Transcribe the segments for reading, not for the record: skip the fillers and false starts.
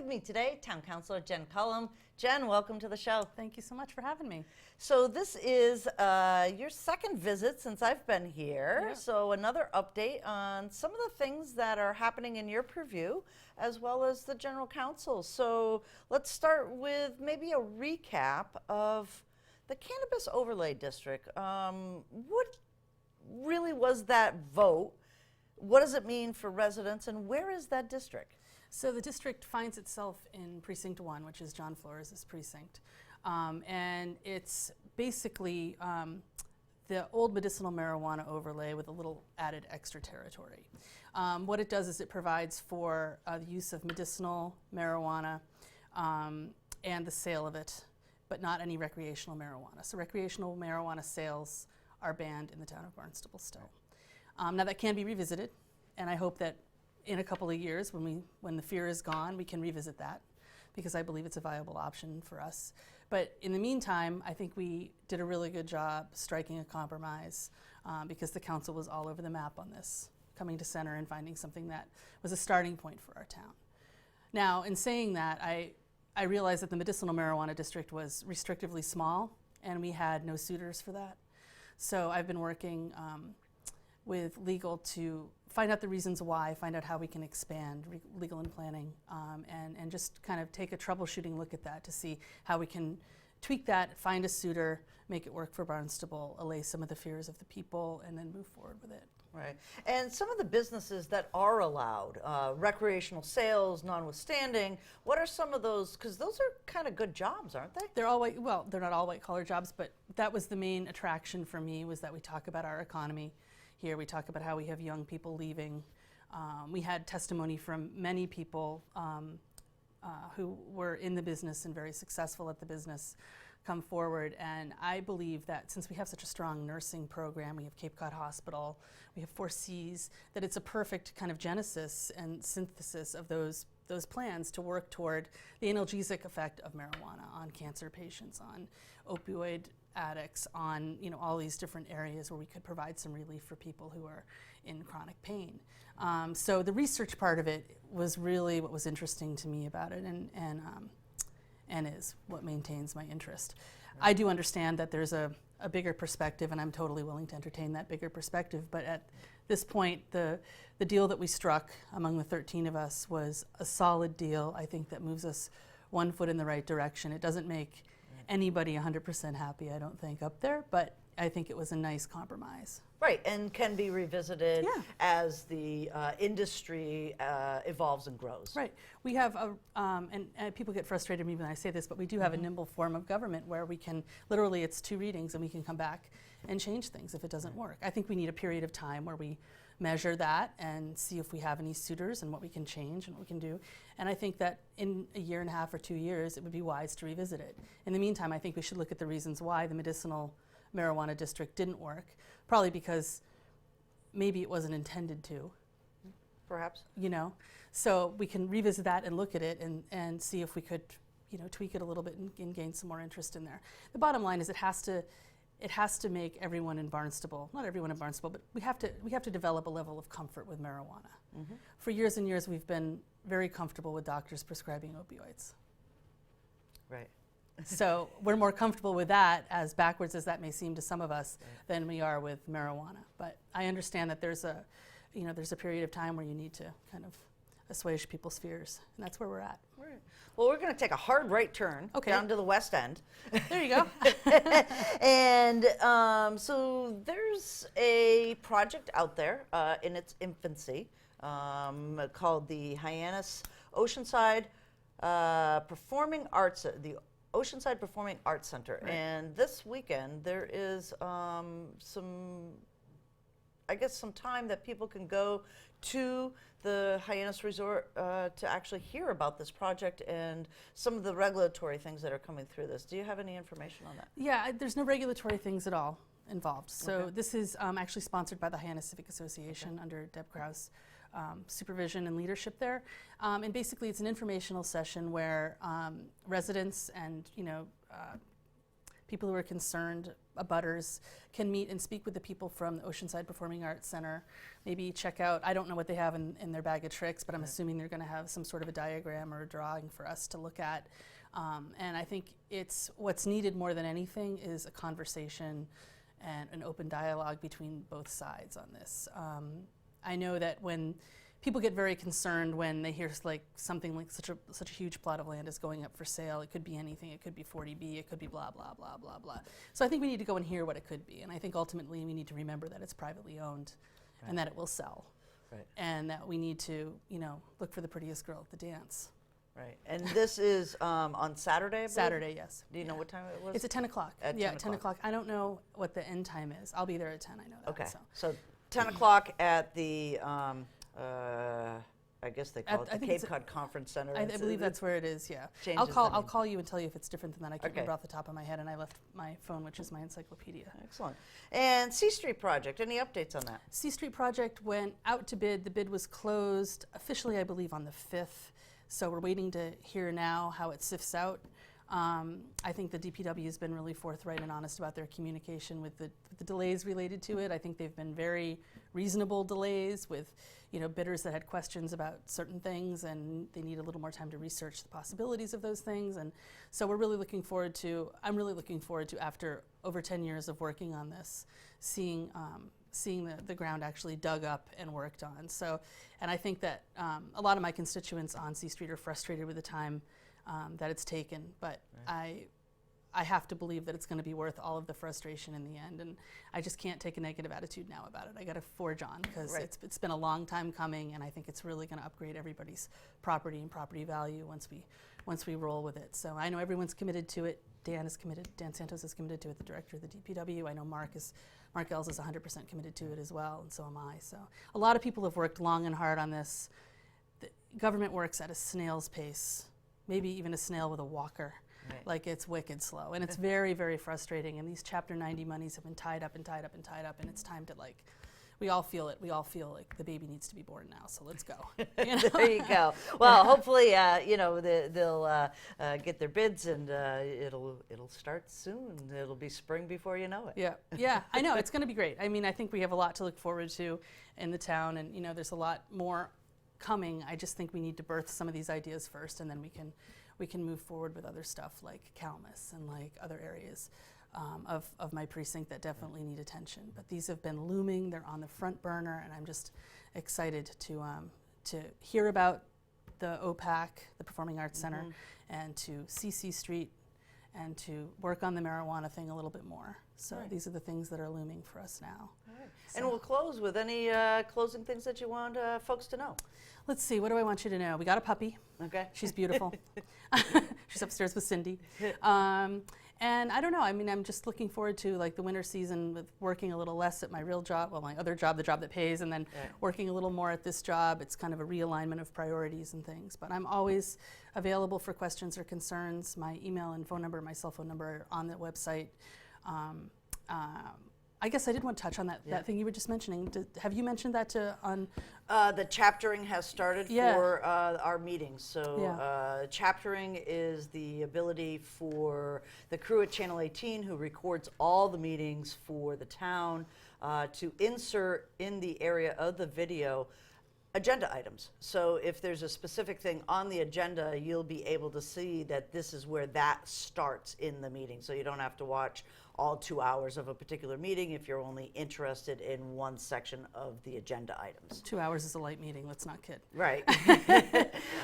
with me today, Town Councilor Jen Cullum. Jen, welcome to the show. Thank you so much for having me. So this is your second visit since I've been here. Yeah. So another update on some of the things that are happening in your purview, as well as the General Council. So let's start with maybe a recap of the Cannabis Overlay District. What really was that vote? What does it mean for residents, and where is that district? So the district finds itself in Precinct 1, which is John Flores' precinct. And it's basically the old medicinal marijuana overlay with a little added extra territory. What it does is it provides for the use of medicinal marijuana and the sale of it, but not any recreational marijuana. So recreational marijuana sales are banned in the town of Barnstable still. Now that can be revisited, and I hope that in a couple of years, when the fear is gone, we can revisit that, because I believe it's a viable option for us. But in the meantime, I think we did a really good job striking a compromise, because the council was all over the map on this, coming to center and finding something that was a starting point for our town. Now, in saying that, I realized that the medicinal marijuana district was restrictively small, and we had no suitors for that. So I've been working with legal to find out the reasons why, find out how we can expand legal and planning, and just kind of take a troubleshooting look at that to see how we can tweak that, find a suitor, make it work for Barnstable, allay some of the fears of the people, and then move forward with it. Right. And some of the businesses that are allowed, recreational sales notwithstanding, what are some of those, because those are kind of good jobs, aren't they? They're all white, well, they're not all white collar jobs, but that was the main attraction for me, was that we talk about our economy here. We talk about how we have young people leaving. We had testimony from many people who were in the business and very successful at the business come forward. And I believe that since we have such a strong nursing program, we have Cape Cod Hospital, we have 4Cs, that it's a perfect kind of genesis and synthesis of those plans to work toward the analgesic effect of marijuana on cancer patients, on opioid addicts, on all these different areas where we could provide some relief for people who are in chronic pain. So the research part of it was really what was interesting to me about it, and is what maintains my interest. I do understand that there's a bigger perspective, and I'm totally willing to entertain that bigger perspective, but at this point, the deal that we struck among the 13 of us was a solid deal. I think that moves us one foot in the right direction. It doesn't make anybody 100% happy, I don't think, up there, but I think it was a nice compromise. Right, and can be revisited as the industry evolves and grows. Right. We have and people get frustrated with me when I say this, but we do have a nimble form of government where we can, literally it's 2 readings and we can come back and change things if it doesn't work. I think we need a period of time where we measure that and see if we have any suitors and what we can change and what we can do. And I think that in a year and a half or 2 years, it would be wise to revisit it. In the meantime, I think we should look at the reasons why the medicinal marijuana district didn't work, probably because maybe it wasn't intended to. Perhaps. So we can revisit that and look at it and see if we could, tweak it a little bit and gain some more interest in there. The bottom line is it has to make everyone in Barnstable, not everyone in Barnstable, but we have to develop a level of comfort with marijuana. Mm-hmm. For years and years, we've been very comfortable with doctors prescribing opioids. Right. So we're more comfortable with that, as backwards as that may seem to some of us, than we are with marijuana. But I understand that there's a period of time where you need to kind of assuage people's fears, and that's where we're at. Right. Well, we're going to take a hard right turn down to the west end. There you go. And so there's a project out there in its infancy called the Hyannis Oceanside Performing Arts, the Oceanside Performing Arts Center. Right. And this weekend there is some time that people can go to the Hyannis Resort to actually hear about this project and some of the regulatory things that are coming through this. Do you have any information on that? Yeah, there's no regulatory things at all involved. So this is actually sponsored by the Hyannis Civic Association under Deb Krause. Supervision and leadership there, and basically it's an informational session where residents and people who are concerned, abutters, can meet and speak with the people from the Oceanside Performing Arts Center. Maybe check out, I don't know what they have in their bag of tricks, but I'm assuming they're going to have some sort of a diagram or a drawing for us to look at. And I think what's needed more than anything is a conversation and an open dialogue between both sides on this. I know that when people get very concerned when they hear like something like such a huge plot of land is going up for sale. It could be anything. It could be 40B. It could be blah, blah, blah, blah, blah. So I think we need to go and hear what it could be. And I think ultimately we need to remember that it's privately owned and that it will sell. Right. And that we need to, look for the prettiest girl at the dance. Right. And this is on Saturday, I believe? Saturday, yes. Do you know what time it was? It's at 10 o'clock. At yeah, 10 10 o'clock. I don't know what the end time is. I'll be there at 10, I know that. Okay. So. So 10 o'clock at the, I guess they call it the Cape Cod Conference Center. I believe that's where it is, yeah. Changes I'll call you and tell you if it's different than that. I can't Okay. remember off the top of my head, and I left my phone, which is my encyclopedia. Excellent. And C Street Project, any updates on that? C Street Project went out to bid. The bid was closed officially, I believe, on the 5th. So we're waiting to hear now how it sifts out. I think the DPW has been really forthright and honest about their communication with the delays related to it. I think they've been very reasonable delays with, bidders that had questions about certain things, and they need a little more time to research the possibilities of those things. And so I'm really looking forward to, after over 10 years of working on this, seeing the ground actually dug up and worked on. So, and I think that a lot of my constituents on C Street are frustrated with the time that it's taken, but right. I have to believe that it's going to be worth all of the frustration in the end, and I just can't take a negative attitude now about it. I got to forge on because right. it's been a long time coming, and I think it's really going to upgrade everybody's property and property value once we roll with it. So I know everyone's committed to it. Dan Santos is committed to it, the director of the DPW. I know Mark Els is 100% committed to it as well, and so am I. So a lot of people have worked long and hard on this. The government works at a snail's pace, maybe even a snail with a walker. Right. Like it's wicked slow, and it's very, very frustrating. And these Chapter 90 monies have been tied up and tied up and tied up, and it's time to we all feel it. We all feel like the baby needs to be born now, so let's go. There you go. Well, hopefully, they'll get their bids, and it'll start soon. It'll be spring before you know it. Yeah, I know it's going to be great. I mean, I think we have a lot to look forward to in the town, and there's a lot more coming. I just think we need to birth some of these ideas first, and then we can move forward with other stuff like Calmus and like other areas of my precinct that definitely need attention. But these have been looming. They're on the front burner, and I'm just excited to hear about the OPAC, the Performing Arts Center, and to see C Street, and to work on the marijuana thing a little bit more. So right. These are the things that are looming for us now. Right. So. And we'll close with any closing things that you want folks to know. Let's see, what do I want you to know? We got a puppy. Okay. She's beautiful. She's upstairs with Cindy. And I don't know, I mean, I'm just looking forward to the winter season with working a little less at my real job, my other job, the job that pays, and then working a little more at this job. It's kind of a realignment of priorities and things. But I'm always available for questions or concerns. My email and phone number, my cell phone number are on the website. I guess I did want to touch on that thing you were just mentioning. Have you mentioned that on? The chaptering has started for our meetings. So chaptering is the ability for the crew at Channel 18 who records all the meetings for the town to insert in the area of the video agenda items. So if there's a specific thing on the agenda, you'll be able to see that this is where that starts in the meeting. So you don't have to watch all 2 hours of a particular meeting if you're only interested in one section of the agenda items. 2 hours is a light meeting, let's not kid. Right.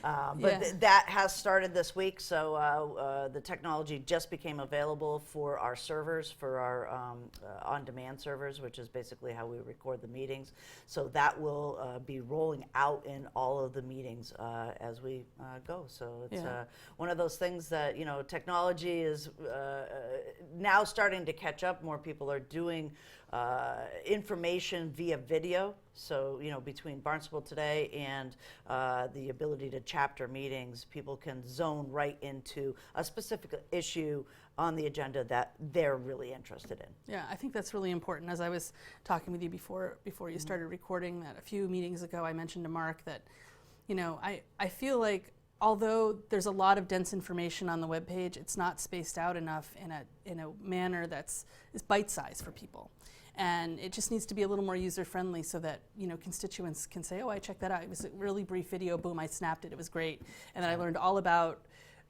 But that has started this week, so the technology just became available for our servers, for our on-demand servers, which is basically how we record the meetings. So that will be rolling out in all of the meetings as we go. So it's one of those things that, technology is now starting to catch up. More people are doing information via video. So, between Barnstable Today and the ability to chapter meetings, people can zone right into a specific issue on the agenda that they're really interested in. Yeah, I think that's really important. As I was talking with you before you started recording, that a few meetings ago, I mentioned to Mark that, I feel like although there's a lot of dense information on the webpage, it's not spaced out enough in a manner that's bite-sized for people. And it just needs to be a little more user-friendly so that, you know, constituents can say, oh, I checked that out. It was a really brief video. Boom, I snapped it. It was great. And then I learned all about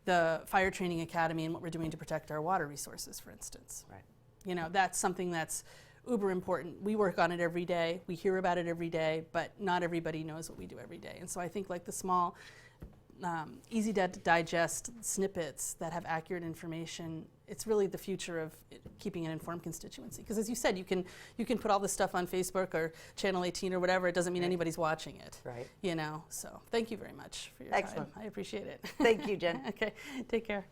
the Fire Training Academy and what we're doing to protect our water resources, for instance. Right. You know, that's something that's uber important. We work on it every day. We hear about it every day, but not everybody knows what we do every day. And so I think like the small, easy to digest snippets that have accurate information, it's really the future of keeping an informed constituency. Because as you said, you can put all this stuff on Facebook or Channel 18 or whatever. It doesn't mean anybody's watching it. Right. You know, so thank you very much for your Excellent. time. I appreciate it. Thank you, Jen. Okay, take care.